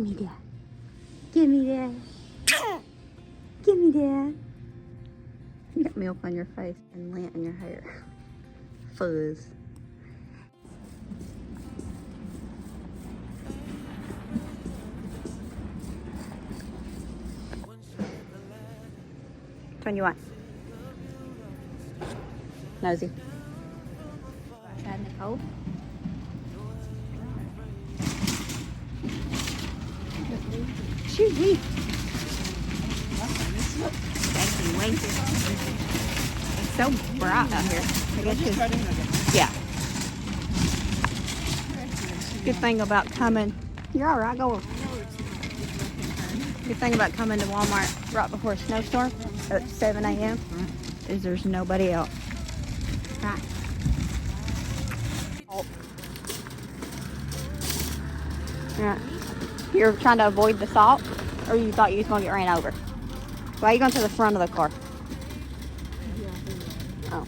me that. Give me that. Give me that. You got milk on your face and lint in your hair. Fuzz. Which one you want? Nosy. Outside in the cold. Shoo-wee. Thank you, Winky. It's so bright out here. I guess it's, yeah. Good thing about coming. You're all right, go. Good thing about coming to Walmart right before a snowstorm at 7 a.m. is there's nobody else. Right. Yeah. You're trying to avoid the salt, or you thought you was going to get ran over? Why are you going to the front of the car? Oh.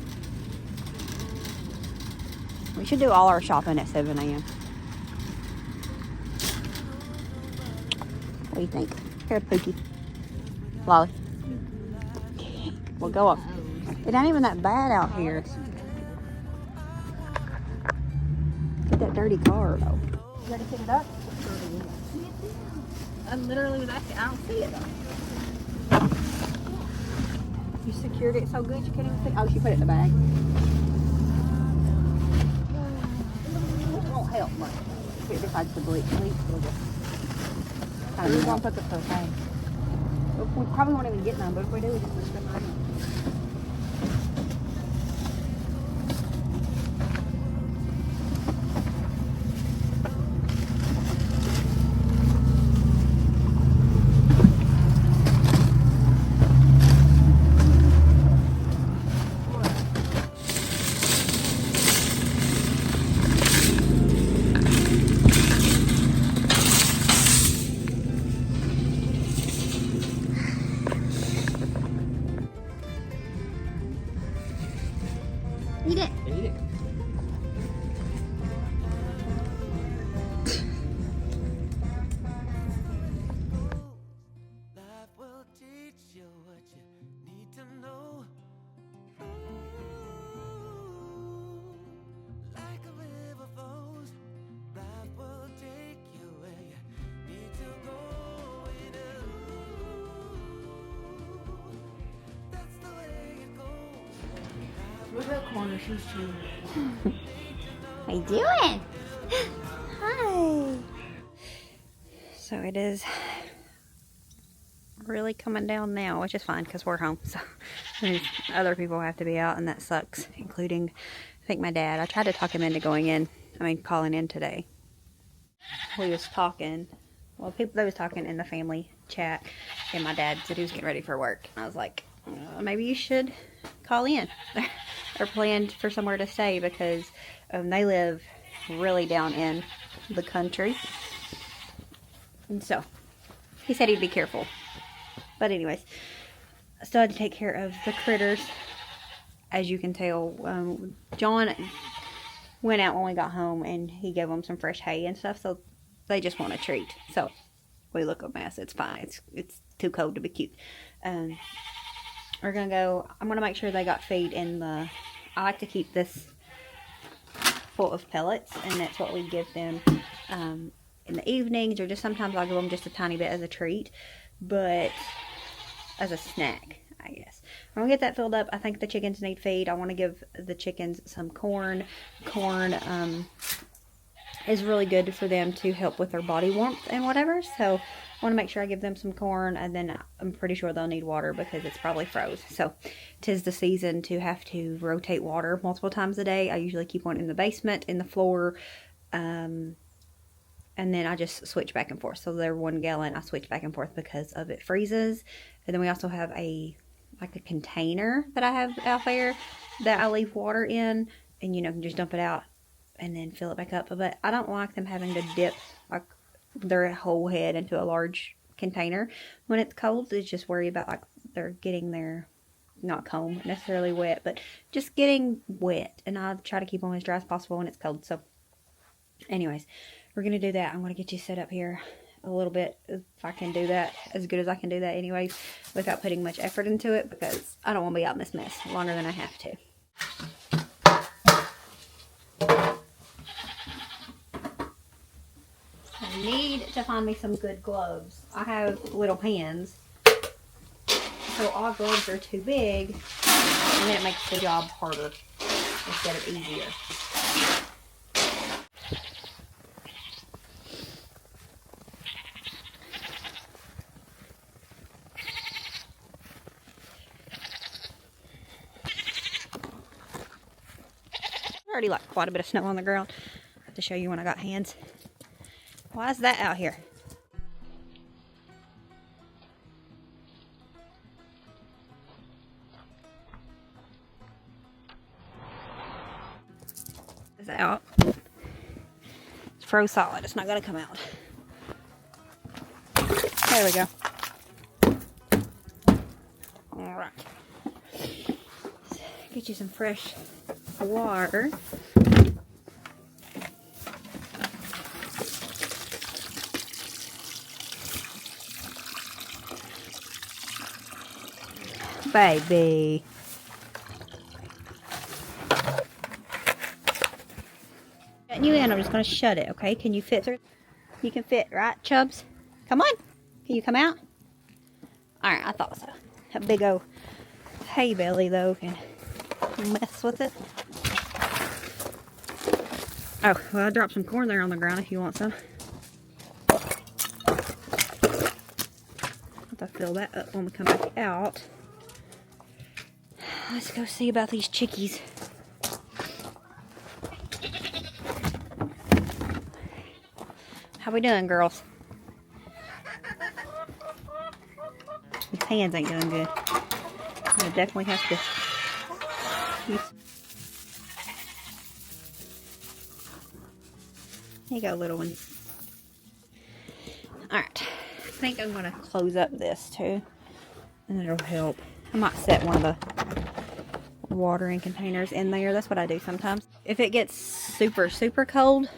We should do all our shopping at 7 a.m. What do you think? Here, Pookie. Lolly. We'll go up. It ain't even that bad out here. Get that dirty car, though. You ready to pick it up? I literally was asking. I don't see it, though. You secured it so good you can't even see. Oh, she put it in the bag. It won't help much. If it decides to bleach, we'll just kind of won't put the propane. We probably won't even get none, but if we do, we just put them right in. Eat it. Eat it. Life will teach you what you need to know. Like a river flows, life will take you where you need to go. That's the way it goes. Look at that corner, she's chewing. How you doing? Hi. So it is really coming down now, which is fine because we're home. So other people have to be out, and that sucks, including I think my dad. I tried to talk him into calling in today. We was talking. Well, they was talking in the family chat, and my dad said he was getting ready for work. And I was like, maybe you should call in or plan for somewhere to stay because they live really down in the country. And so he said he'd be careful. But anyways, I still had to take care of the critters. As you can tell, John went out when we got home and he gave them some fresh hay and stuff, so they just want a treat. So we look a mess. It's fine. It's too cold to be cute. We're gonna go. I'm gonna make sure they got feed in the. I like to keep this full of pellets, and that's what we give them in the evenings, or just sometimes I'll give them just a tiny bit as a treat, but as a snack, I guess. When we get that filled up, I think the chickens need feed. I want to give the chickens some corn. Corn is really good for them to help with their body warmth and whatever, so I want to make sure I give them some corn, and then I'm pretty sure they'll need water because it's probably froze. So 'tis the season to have to rotate water multiple times a day. I usually keep one in the basement, in the floor, and then I just switch back and forth. So they're 1 gallon. I switch back and forth because of it freezes. And then we also have a container that I have out there that I leave water in, and can just dump it out and then fill it back up. But I don't like them having to dip their whole head into a large container when it's cold. It's just worry about they're getting their, not comb necessarily wet, but just getting wet. And I try to keep them as dry as possible when it's cold. So anyways, we're gonna do that. I'm gonna get you set up here a little bit, if I can do that, as good as I can do that anyways, without putting much effort into it, because I don't want to be out in this mess longer than I have to. I need to find me some good gloves. I have little hands, so all gloves are too big, and then it makes the job harder instead of easier. Already like quite a bit of snow on the ground. I have to show you when I got hands. Why is that out here? It's out. It's froze solid. It's not gonna come out. There we go. All right. Get you some fresh water. Baby. Shutting you in, I'm just going to shut it, okay? Can you fit through? You can fit, right, Chubs? Come on. Can you come out? Alright, I thought so. That big old hay belly, though, can mess with it. Oh, well, I dropped some corn there on the ground if you want some. I'll have to fill that up when we come back out. Let's go see about these chickies. How we doing, girls? These hands ain't doing good. I definitely have to use. There you go, little one. Alright. I think I'm going to close up this too. And it'll help. I might set one of the watering containers in there. That's what I do sometimes. If it gets super, super cold,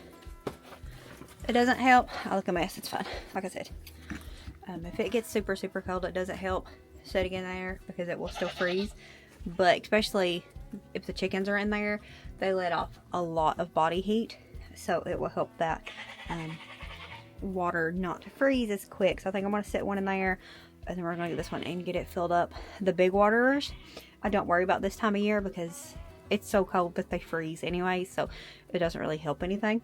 it doesn't help. I look a mess. It's fine. Like I said. If it gets super, super cold, it doesn't help setting in there because it will still freeze. But especially if the chickens are in there, they let off a lot of body heat. So it will help that water not to freeze as quick. So I think I'm going to set one in there. And then we're going to get this one and get it filled up. The big waterers, I don't worry about this time of year because it's so cold that they freeze anyway. So it doesn't really help anything.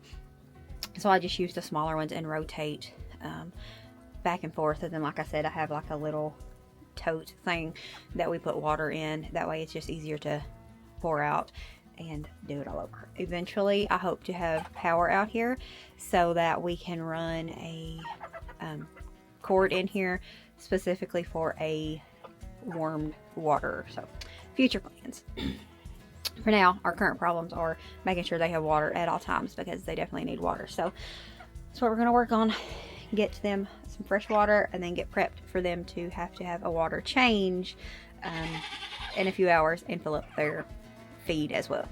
So I just use the smaller ones and rotate back and forth. And then, like I said, I have like a little tote thing that we put water in. That way it's just easier to pour out and do it all over. Eventually, I hope to have power out here so that we can run a cord in here specifically for a warmed water. So, future plans. For now, our current problems are making sure they have water at all times because they definitely need water. So, that's what we're going to work on. Get them some fresh water and then get prepped for them to have a water change in a few hours and fill up their feed as well.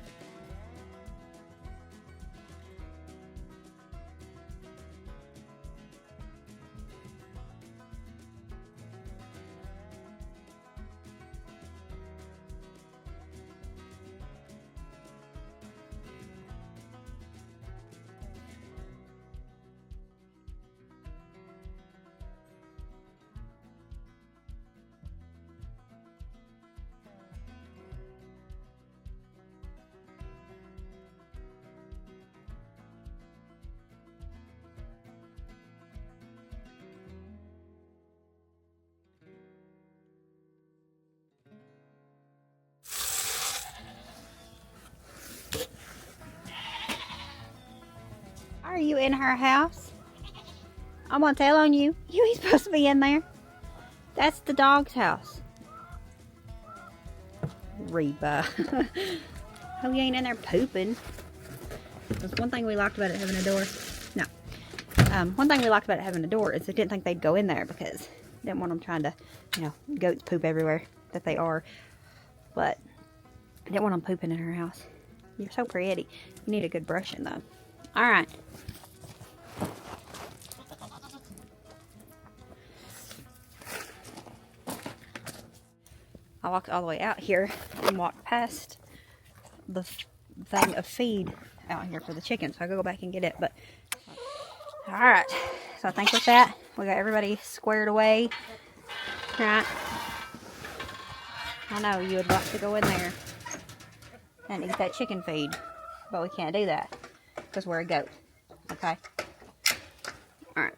Are you in her house? I'm gonna tell on you. You ain't supposed to be in there. That's the dog's house. Reba. Oh, you ain't in there pooping. That's one thing we liked about it having a door. No. One thing we liked about it having a door is I didn't think they'd go in there because I didn't want them trying to, you know, goats poop everywhere that they are. But I didn't want them pooping in her house. You're so pretty. You need a good brushing though. Alright. I walked all the way out here and walked past the thing of feed out here for the chickens. So I go back and get it. But all right. So I think with that, we got everybody squared away. Right. I know you would like to go in there and eat that chicken feed, but we can't do that because we're a goat. Okay. All right.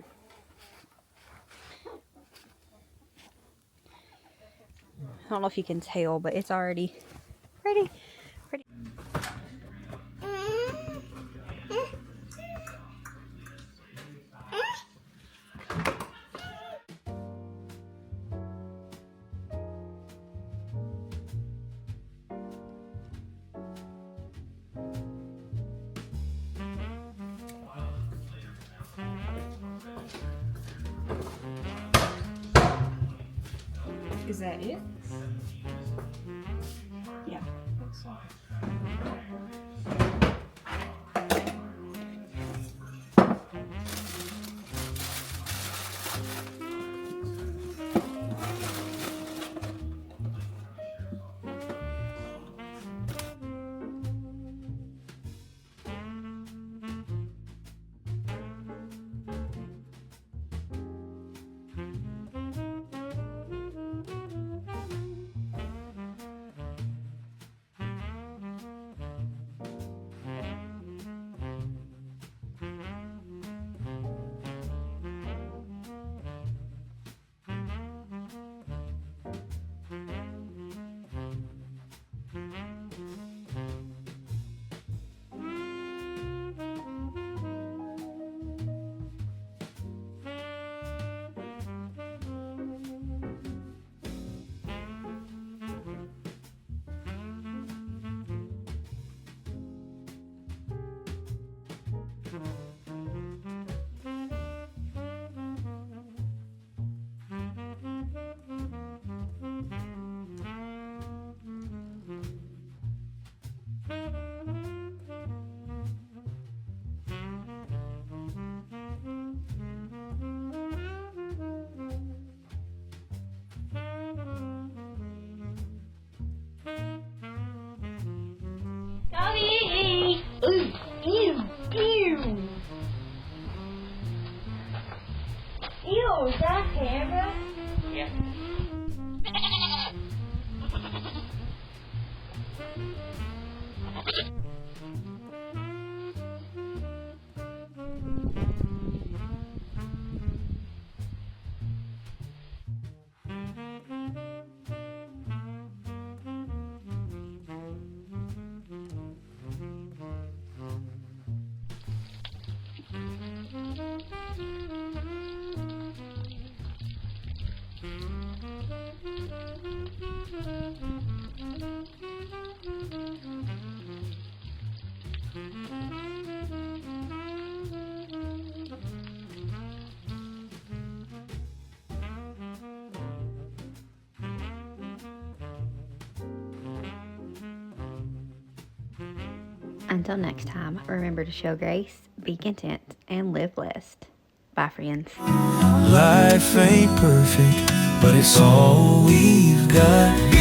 I don't know if you can tell, but it's already ready. Is that it? Yeah. Ew, is that a camera? Yeah. Until next time, remember to show grace, be content, and live blessed. Bye, friends. Life ain't perfect, but it's all we've got.